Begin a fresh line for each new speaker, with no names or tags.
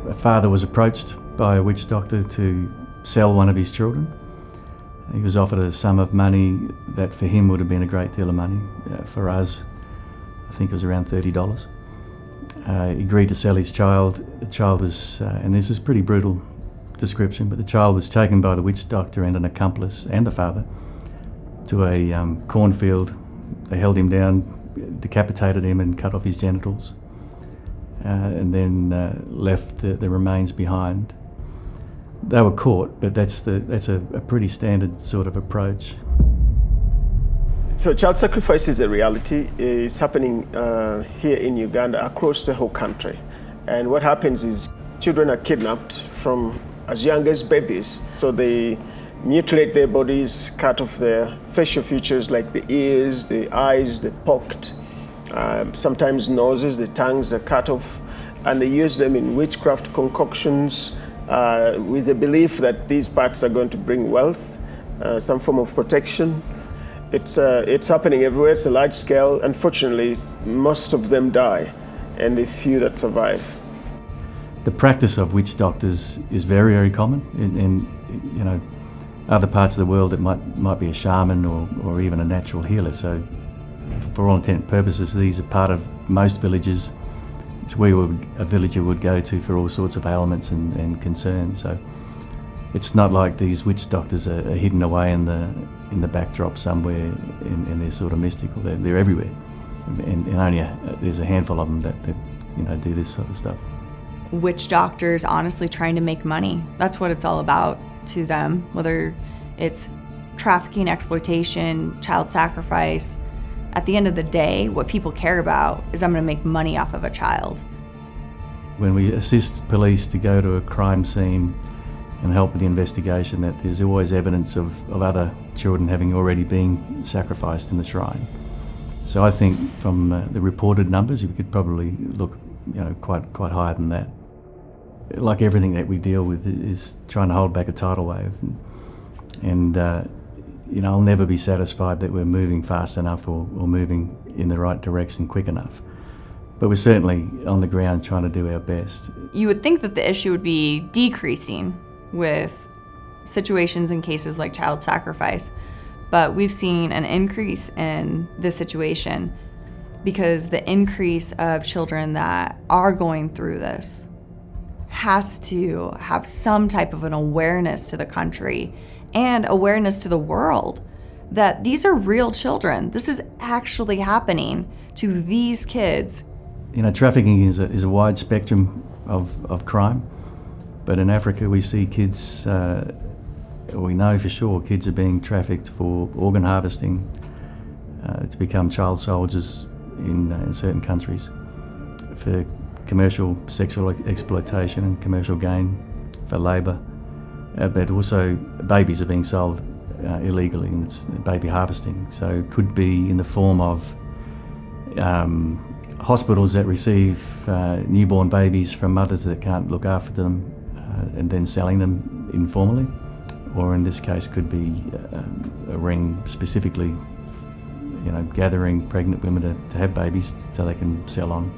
A father was approached by a witch doctor to sell one of his children. He was offered a sum of money that for him would have been a great deal of money. For us, I think it was around $30. He agreed to sell his child. The child was, and this is a pretty brutal description, but the child was taken by the witch doctor and an accomplice and the father to a cornfield. They held him down, decapitated him and cut off his genitals, and then left the remains behind. They were caught, but that's a pretty standard sort of approach.
So child sacrifice is a reality. It's happening here in Uganda, across the whole country. And what happens is children are kidnapped from as young as babies. So they mutilate their bodies, cut off their facial features like the ears, the eyes, they're poked. Sometimes noses, the tongues are cut off. And they use them in witchcraft concoctions with the belief that these parts are going to bring wealth, some form of protection. It's happening everywhere. It's a large scale. Unfortunately, most of them die, and the few that survive.
The practice of witch doctors is very, very common in other parts of the world. It might be a shaman or even a natural healer. So, for all intent and purposes, these are part of most villages. It's where a villager would go to for all sorts of ailments and concerns. So, it's not like these witch doctors are hidden away in the backdrop somewhere and they're sort of mystical. They're everywhere, and only there's a handful of them that do this sort of stuff.
Witch doctors honestly trying to make money. That's what it's all about to them, whether it's trafficking, exploitation, child sacrifice. At the end of the day, what people care about is I'm going to make money off of a child.
When we assist police to go to a crime scene and help with the investigation, that there's always evidence of other children having already been sacrificed in the shrine. So I think from the reported numbers, we could probably look quite higher than that. Like everything that we deal with is trying to hold back a tidal wave. And I'll never be satisfied that we're moving fast enough or moving in the right direction quick enough. But we're certainly on the ground trying to do our best.
You would think that the issue would be decreasing with situations and cases like child sacrifice, but we've seen an increase in this situation because the increase of children that are going through this has to have some type of an awareness to the country and awareness to the world that these are real children. This is actually happening to these kids.
Trafficking is a wide spectrum of crime. But in Africa, we see kids, we know for sure kids are being trafficked for organ harvesting, to become child soldiers in certain countries, for commercial sexual exploitation and commercial gain, for labour. But also babies are being sold illegally, and it's baby harvesting. So it could be in the form of hospitals that receive newborn babies from mothers that can't look after them, and then selling them informally, or in this case could be a ring specifically, gathering pregnant women to have babies so they can sell on.